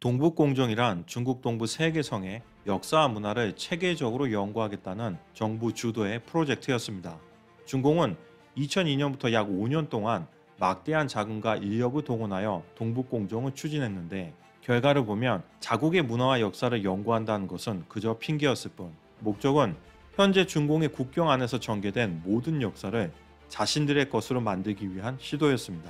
동북공정이란 중국 동부 세 개 성의 역사와 문화를 체계적으로 연구하겠다는 정부 주도의 프로젝트였습니다. 중공은 2002년부터 약 5년 동안 막대한 자금과 인력을 동원하여 동북공정을 추진했는데, 결과를 보면 자국의 문화와 역사를 연구한다는 것은 그저 핑계였을 뿐, 목적은 현재 중공의 국경 안에서 전개된 모든 역사를 자신들의 것으로 만들기 위한 시도였습니다.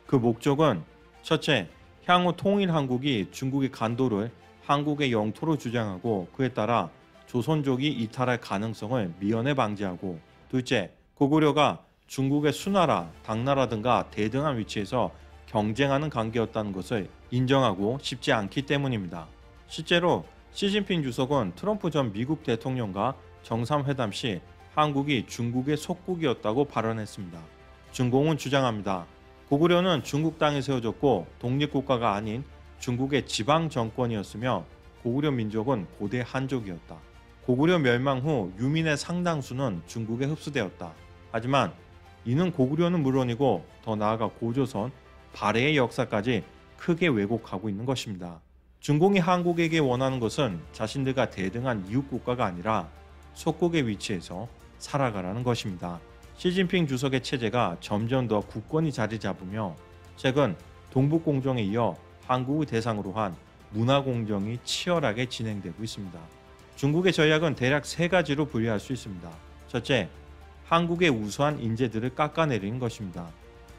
그 목적은 첫째, 향후 통일 한국이 중국의 간도를 한국의 영토로 주장하고 그에 따라 조선족이 이탈할 가능성을 미연에 방지하고, 둘째, 고구려가 중국의 수나라, 당나라 등과 대등한 위치에서 경쟁하는 관계였다는 것을 인정하고 싶지 않기 때문입니다. 실제로 시진핑 주석은 트럼프 전 미국 대통령과 정상회담 시 한국이 중국의 속국이었다고 발언했습니다. 중공은 주장합니다. 고구려는 중국 땅에 세워졌고 독립국가가 아닌 중국의 지방 정권이었으며 고구려 민족은 고대 한족이었다. 고구려 멸망 후 유민의 상당수는 중국에 흡수되었다. 하지만 이는 고구려는 물론이고 더 나아가 고조선, 발해의 역사까지 크게 왜곡하고 있는 것입니다. 중공이 한국에게 원하는 것은 자신들과 대등한 이웃국가가 아니라 속국의 위치에서 살아가라는 것입니다. 시진핑 주석의 체제가 점점 더 굳건히 자리 잡으며 최근 동북공정에 이어 한국을 대상으로 한 문화공정이 치열하게 진행되고 있습니다. 중국의 전략은 대략 세 가지로 분류할 수 있습니다. 첫째, 한국의 우수한 인재들을 깎아내리는 것입니다.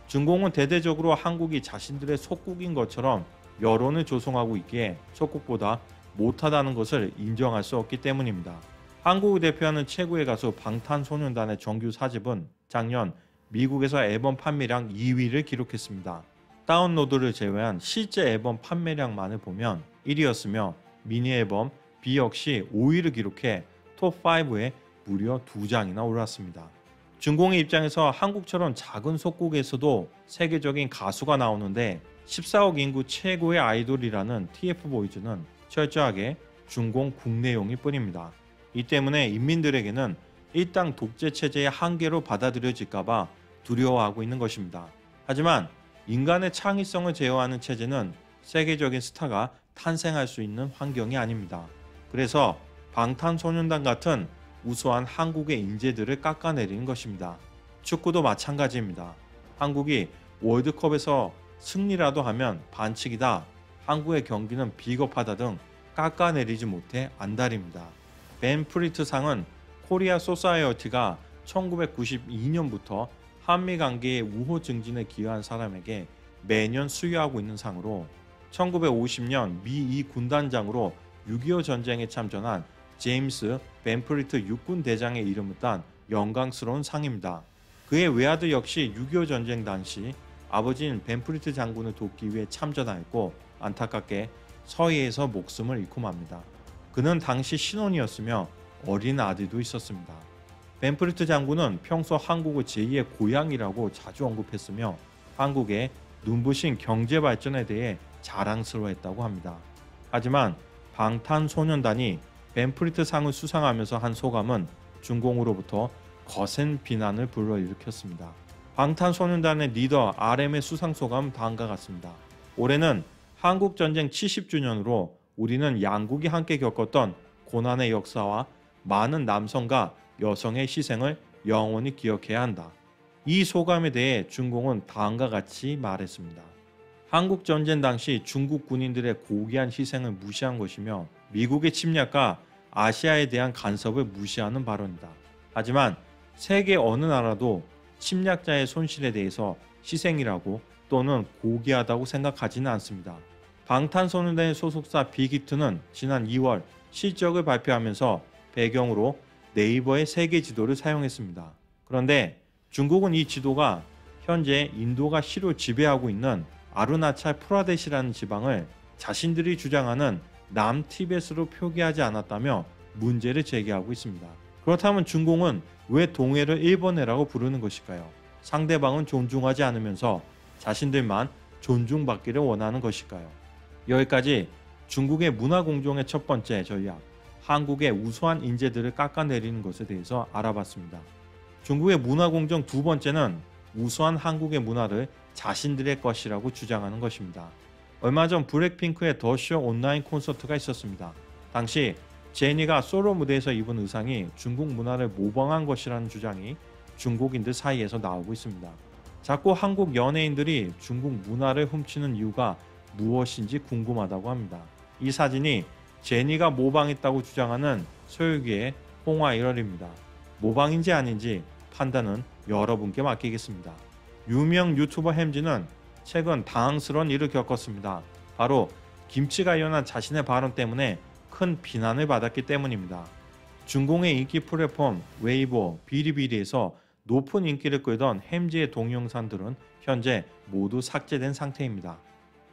중공은 대대적으로 한국이 자신들의 속국인 것처럼 여론을 조성하고 있기에 속국보다 못하다는 것을 인정할 수 없기 때문입니다. 한국을 대표하는 최고의 가수 방탄소년단의 정규 4집은 작년 미국에서 앨범 판매량 2위를 기록했습니다. 다운로드를 제외한 실제 앨범 판매량만을 보면 1위였으며 미니 앨범 B 역시 5위를 기록해 톱5에 무려 2장이나 올랐습니다. 중공의 입장에서 한국처럼 작은 속국에서도 세계적인 가수가 나오는데 14억 인구 최고의 아이돌이라는 TF보이즈는 철저하게 중공 국내용일 뿐입니다. 이 때문에 인민들에게는 일당 독재 체제의 한계로 받아들여질까봐 두려워하고 있는 것입니다. 하지만 인간의 창의성을 제어하는 체제는 세계적인 스타가 탄생할 수 있는 환경이 아닙니다. 그래서 방탄소년단 같은 우수한 한국의 인재들을 깎아내리는 것입니다. 축구도 마찬가지입니다. 한국이 월드컵에서 승리라도 하면 반칙이다, 한국의 경기는 비겁하다 등 깎아내리지 못해 안달입니다. 벤 프리트 상은 코리아 소사이어티가 1992년부터 한미 관계의 우호 증진에 기여한 사람에게 매년 수여하고 있는 상으로, 1950년 미 2 군단장으로 6.25 전쟁에 참전한 제임스 벤프리트 육군 대장의 이름을 딴 영광스러운 상입니다. 그의 외아들 역시 6.25 전쟁 당시 아버지인 벤프리트 장군을 돕기 위해 참전하였고 안타깝게 서해에서 목숨을 잃고 맙니다. 그는 당시 신혼이었으며 어린 아들도 있었습니다. 벤프리트 장군은 평소 한국을 제2의 고향이라고 자주 언급했으며 한국의 눈부신 경제 발전에 대해 자랑스러워했다고 합니다. 하지만 방탄소년단이 벤프리트 상을 수상하면서 한 소감은 중공으로부터 거센 비난을 불러일으켰습니다. 방탄소년단의 리더 RM의 수상 소감은 다음과 같습니다. 올해는 한국전쟁 70주년으로 우리는 양국이 함께 겪었던 고난의 역사와 많은 남성과 여성의 희생을 영원히 기억해야 한다. 이 소감에 대해 중공은 다음과 같이 말했습니다. 한국전쟁 당시 중국 군인들의 고귀한 희생을 무시한 것이며 미국의 침략과 아시아에 대한 간섭을 무시하는 발언이다. 하지만 세계 어느 나라도 침략자의 손실에 대해서 희생이라고 또는 고귀하다고 생각하지는 않습니다. 방탄소년단의 소속사 빅히트는 지난 2월 실적을 발표하면서 배경으로 네이버의 세계 지도를 사용했습니다. 그런데 중국은 이 지도가 현재 인도가 시로 지배하고 있는 아루나찰 프라데시라는 지방을 자신들이 주장하는 남티벳으로 표기하지 않았다며 문제를 제기하고 있습니다. 그렇다면 중공은 왜 동해를 일본해라고 부르는 것일까요? 상대방은 존중하지 않으면서 자신들만 존중받기를 원하는 것일까요? 여기까지 중국의 문화공정의 첫 번째 전략, 한국의 우수한 인재들을 깎아내리는 것에 대해서 알아봤습니다. 중국의 문화공정 두 번째는 우수한 한국의 문화를 자신들의 것이라고 주장하는 것입니다. 얼마 전 블랙핑크의 더쇼 온라인 콘서트가 있었습니다. 당시 제니가 솔로 무대에서 입은 의상이 중국 문화를 모방한 것이라는 주장이 중국인들 사이에서 나오고 있습니다. 자꾸 한국 연예인들이 중국 문화를 훔치는 이유가 무엇인지 궁금하다고 합니다. 이 사진이 제니가 모방했다고 주장하는 소유기의 홍화 1월입니다. 모방인지 아닌지 판단은 여러분께 맡기겠습니다. 유명 유튜버 햄지는 최근 당황스러운 일을 겪었습니다. 바로 김치가 이어난 자신의 발언 때문에 큰 비난을 받았기 때문입니다. 중공의 인기 플랫폼 웨이보, 비리비리에서 높은 인기를 끌던 햄지의 동영상들은 현재 모두 삭제된 상태입니다.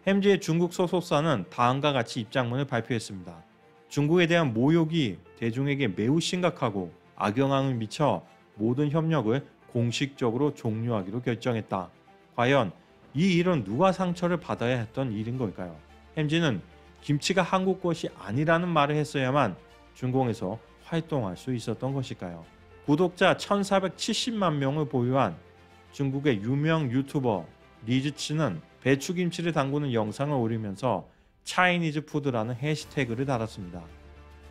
햄지의 중국 소속사는 다음과 같이 입장문을 발표했습니다. 중국에 대한 모욕이 대중에게 매우 심각하고 악영향을 미쳐 모든 협력을 공식적으로 종료하기로 결정했다. 과연 이 일은 누가 상처를 받아야 했던 일인 걸까요? 햄지는 김치가 한국 것이 아니라는 말을 했어야만 중공에서 활동할 수 있었던 것일까요? 구독자 1470만 명을 보유한 중국의 유명 유튜버 리즈치는 배추김치를 담그는 영상을 올리면서 차이니즈 푸드라는 해시태그를 달았습니다.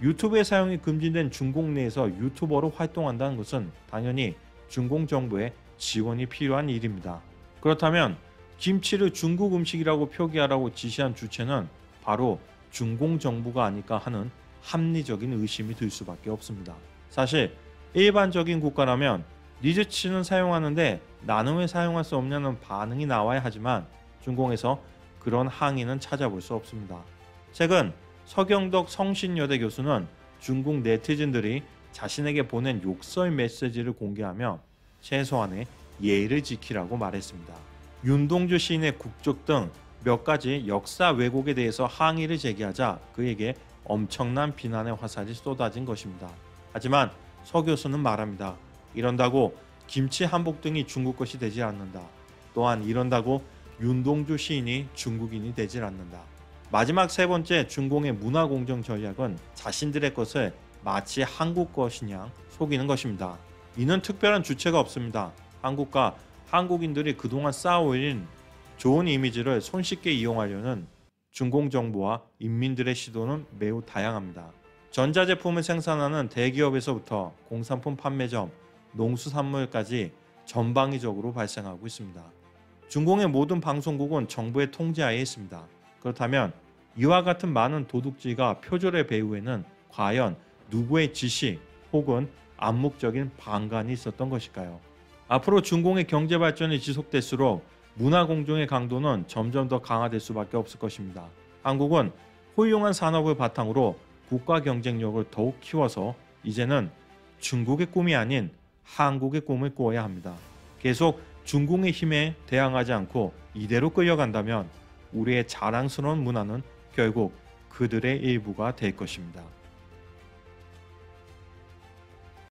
유튜브의 사용이 금지된 중국 내에서 유튜버로 활동한다는 것은 당연히 중국 정부의 지원이 필요한 일입니다. 그렇다면 김치를 중국 음식이라고 표기하라고 지시한 주체는 바로 중공 정부가 아닐까 하는 합리적인 의심이 들 수밖에 없습니다. 사실 일반적인 국가라면 리즈치는 사용하는데 나는 왜 사용할 수 없냐는 반응이 나와야 하지만 중공에서 그런 항의는 찾아볼 수 없습니다. 최근 서경덕 성신여대 교수는 중국 네티즌들이 자신에게 보낸 욕설 메시지를 공개하며 최소한의 예의를 지키라고 말했습니다. 윤동주 시인의 국적 등 몇 가지 역사 왜곡에 대해서 항의를 제기하자 그에게 엄청난 비난의 화살이 쏟아진 것입니다. 하지만 서 교수는 말합니다. 이런다고 김치 한복 등이 중국 것이 되지 않는다. 또한 이런다고 윤동주 시인이 중국인이 되질 않는다. 마지막 세 번째 중공의 문화공정 전략은 자신들의 것을 마치 한국 것이냐 속이는 것입니다. 이는 특별한 주체가 없습니다. 한국과 한국인들이 그동안 쌓아올린 좋은 이미지를 손쉽게 이용하려는 중공 정부와 인민들의 시도는 매우 다양합니다. 전자제품을 생산하는 대기업에서부터 공산품 판매점, 농수산물까지 전방위적으로 발생하고 있습니다. 중공의 모든 방송국은 정부의 통제하에 있습니다. 그렇다면 이와 같은 많은 도둑질과 표절의 배후에는 과연 누구의 지시 혹은 암묵적인 방관이 있었던 것일까요? 앞으로 중공의 경제 발전이 지속될수록 문화 공정의 강도는 점점 더 강화될 수밖에 없을 것입니다. 한국은 훌륭한 산업을 바탕으로 국가 경쟁력을 더욱 키워서 이제는 중국의 꿈이 아닌 한국의 꿈을 꾸어야 합니다. 계속 중공의 힘에 대항하지 않고 이대로 끌려간다면 우리의 자랑스러운 문화는 결국 그들의 일부가 될 것입니다.